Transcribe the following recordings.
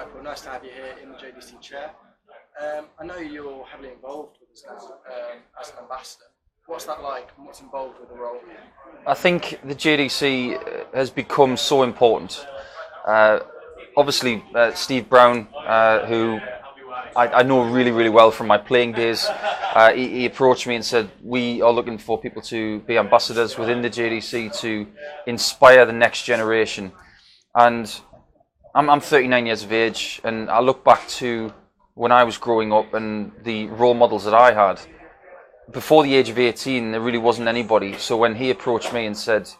Right, well, nice to have you here in the JDC chair. I know you're heavily involved with us now as an ambassador. What's that like and what's involved with the role? I think the JDC has become so important. Obviously, Steve Brown, who I know really, really well from my playing days, he approached me and said, we are looking for people to be ambassadors within the JDC to inspire the next generation. And I'm 39 years of age, and I look back to when I was growing up and the role models that I had. Before the age of 18, there really wasn't anybody. So when he approached me and said,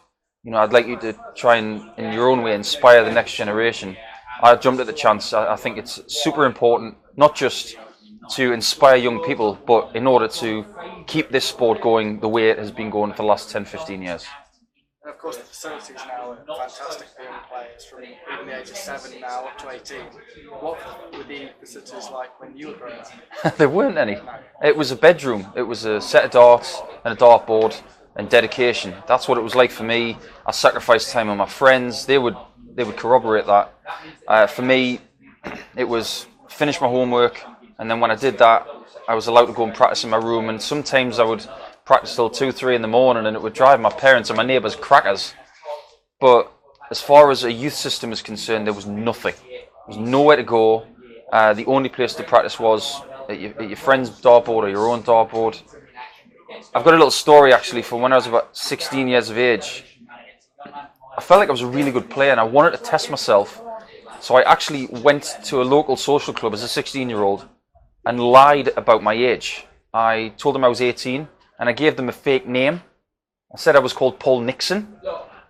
I'd like you to try and, in your own way, inspire the next generation, I jumped at the chance. I think it's super important, not just to inspire young people, but in order to keep this sport going the way it has been going for the last 10, 15 years. And of course, the facilities now are fantastic for young players from even the age of 7 now up to 18. What were the facilities like when you were growing up? There weren't any. It was a bedroom. It was a set of darts and a dartboard and dedication. That's what it was like for me. I sacrificed time with my friends. They would corroborate that. For me, it was finish my homework, and then when I did that, I was allowed to go and practice in my room. And sometimes I would practice till 2, 3 in the morning, and it would drive my parents and my neighbours crackers. But as far as a youth system is concerned, there was nothing. There was nowhere to go. The only place to practice was at your friend's dartboard or your own dartboard. I've got a little story actually from when I was about 16 years of age. I felt like I was a really good player and I wanted to test myself. So I actually went to a local social club as a 16-year-old and lied about my age. I told them I was 18 and I gave them a fake name. I said I was called Paul Nicholson.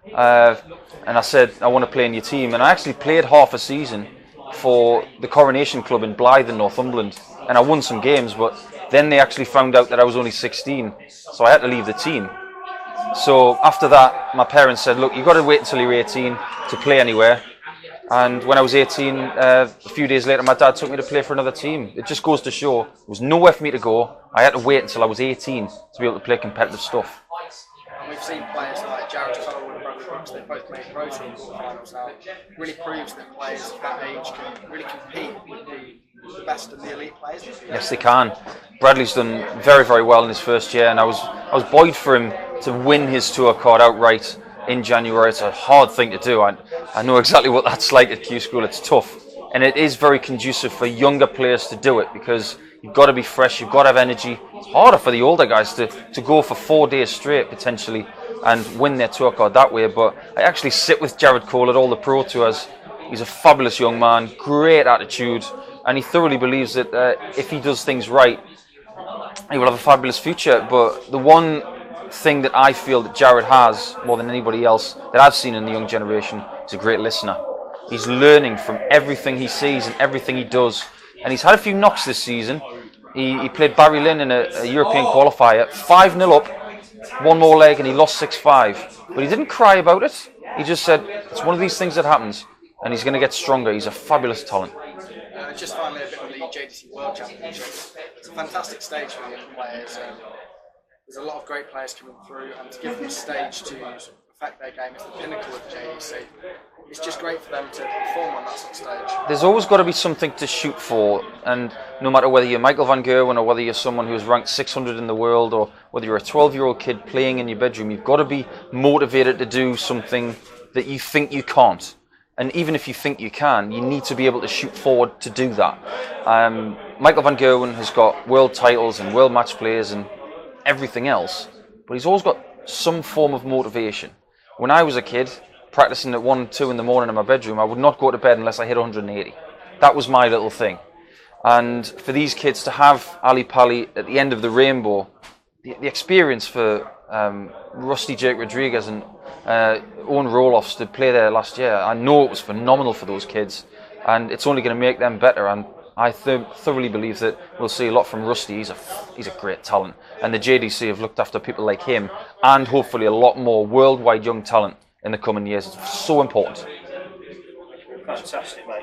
And I said, I want to play in your team. And I actually played half a season for the Coronation Club in Blyth in Northumberland. And I won some games, but then they actually found out that I was only 16. So I had to leave the team. So after that, my parents said, look, you've got to wait until you're 18 to play anywhere. And when I was 18, a few days later, my dad took me to play for another team. It just goes to show there was nowhere for me to go. I had to wait until I was 18 to be able to play competitive stuff. And we've seen players like Jared Cole and Bradley Brooks, they both made Pro Tour quarterfinals now. It really proves that players of that age can really compete with the best of the elite players. Yes, they can. Bradley's done very, very well in his first year, and I was buoyed for him to win his tour card outright in January. It's a hard thing to do. I know exactly what that's like at Q School. It's tough. And it is very conducive for younger players to do it because you've got to be fresh, you've got to have energy. It's harder for the older guys to go for 4 days straight potentially and win their tour card that way. But I actually sit with Jared Cole at all the Pro Tours. He's a fabulous young man, great attitude, and he thoroughly believes that if he does things right, he will have a fabulous future. But the one thing that I feel that Jared has more than anybody else that I've seen in the young generation is a great listener. He's learning from everything he sees and everything he does. And he's had a few knocks this season. He played Barry Lynn in a European qualifier, 5-0 up, one more leg, and he lost 6-5. But he didn't cry about it. He just said, it's one of these things that happens, and he's going to get stronger. He's a fabulous talent. Just finally a bit on the JDC World Championships. It's a fantastic stage for the young players. There's a lot of great players coming through, and to give them a stage to affect their game is the pinnacle of the JDC. It's just great for them to perform on that sort of stage. There's always got to be something to shoot for, and no matter whether you're Michael van Gerwen or whether you're someone who's ranked 600 in the world or whether you're a 12-year-old kid playing in your bedroom, you've got to be motivated to do something that you think you can't. And even if you think you can, you need to be able to shoot forward to do that. Michael van Gerwen has got world titles and world match plays and everything else, but he's always got some form of motivation. When I was a kid, practicing at 1, 2 in the morning in my bedroom, I would not go to bed unless I hit 180. That was my little thing. And for these kids to have Ali Pali at the end of the rainbow, the experience for Rusty Jake Rodriguez and Owen Roloffs to play there last year, I know it was phenomenal for those kids, and it's only going to make them better. And I thoroughly believe that we'll see a lot from Rusty. He's a great talent, and the JDC have looked after people like him, and hopefully a lot more worldwide young talent in the coming years. It's so important. Fantastic, mate.